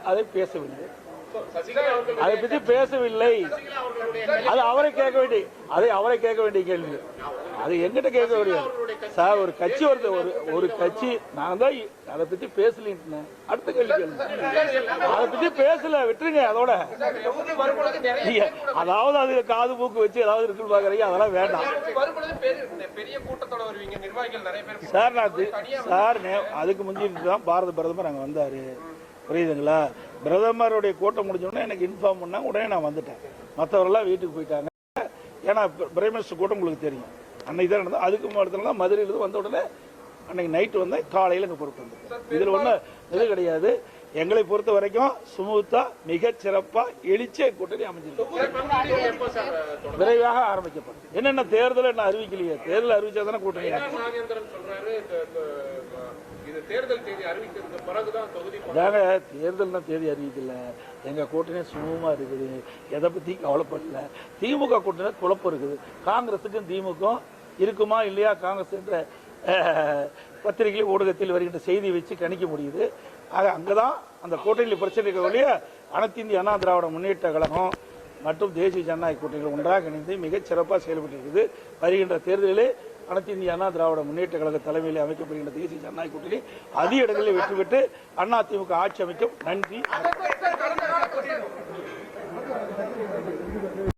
அதை பேசவில்லை, அதை பற்றி பேசவில்லை. அது அவரை கேட்க வேண்டிய கேள்வி, அது எங்கிட்ட கேட்க முடியாது சார். ஒரு கட்சி ஒரு கட்சி நான் தான் அதை பத்தி பேசல. அடுத்த கேள்வி கேளுங்க. அதை பத்தி பேசல, விட்டுருங்க அதோட. அதாவது அது காது மூக்கு வச்சு ஏதாவது இருக்குன்னு பாக்குறீங்க, அதெல்லாம் வேண்டாம் சார். அதுக்கு முந்திட்டு தான் பாரத பிரதமர் அங்க வந்தாரு, புரியுதுங்களா? பிரதமருடைய கூட்டம் முடிஞ்சோடனே எனக்கு இன்ஃபார்ம் பண்ணாங்க, உடனே நான் வந்துட்டேன். மற்றவரெல்லாம் வீட்டுக்கு போயிட்டாங்க. ஏன்னா பிரைம் மினிஸ்டர் கூட்டம் உங்களுக்கு தெரியும், அன்னைக்கு தான் நடந்தது. அதுக்கு இடத்துல தான் மதுரையில் வந்த உடனே அன்னைக்கு நைட்டு வந்தேன், காலையில் இங்கே பொறுப்பு வந்து. இதில் ஒன்றும் இது கிடையாது. எங்களை பொறுத்த வரைக்கும் சுமூத்தா மிக சிறப்பா எழுச்சிய கூட்டணி அமைஞ்சிருக்கு. விரைவாக ஆரம்பிக்கப்படும். என்னென்ன தேர்தல் என்ன அறிவிக்கலையே, தேர்தல் அறிவிச்சா தானே கூட்டணி. தேர்தல் தேதி அறிவிக்கல, எங்க கூட்டணி சுமூகமா இருக்குது, எதை பத்தி கவலைப்படல. திமுக கூட்டணி குழப்பம் இருக்குது. காங்கிரசுக்கும் திமுக இருக்குமா இல்லையா, காங்கிரஸ் என்ற பத்திரிகை ஊடகத்தில் வருகின்ற செய்தி வச்சு கணிக்க முடியுது. ஆக அங்கதான் அந்த கூட்டணியில் பிரச்சனை ஒழிய அனைத்து இந்திய அண்ணா திராவிட முன்னேற்ற கழகம் மற்றும் தேசிய ஜனநாயக கூட்டணிகள் ஒன்றாக இணைந்து மிகச் சிறப்பாக செயல்பட்டு இருக்குது. வருகின்ற தேர்தலிலே அனைத்து இந்திய அண்ணா திராவிட முன்னேற்ற கழக தலைமையில் அமைக்கப்படுகின்ற தேசிய ஜனநாயக கூட்டணி அதிக இடங்களில் வெற்றி பெற்று அண்ணா திமுக ஆட்சி அமைக்கும். நன்றி.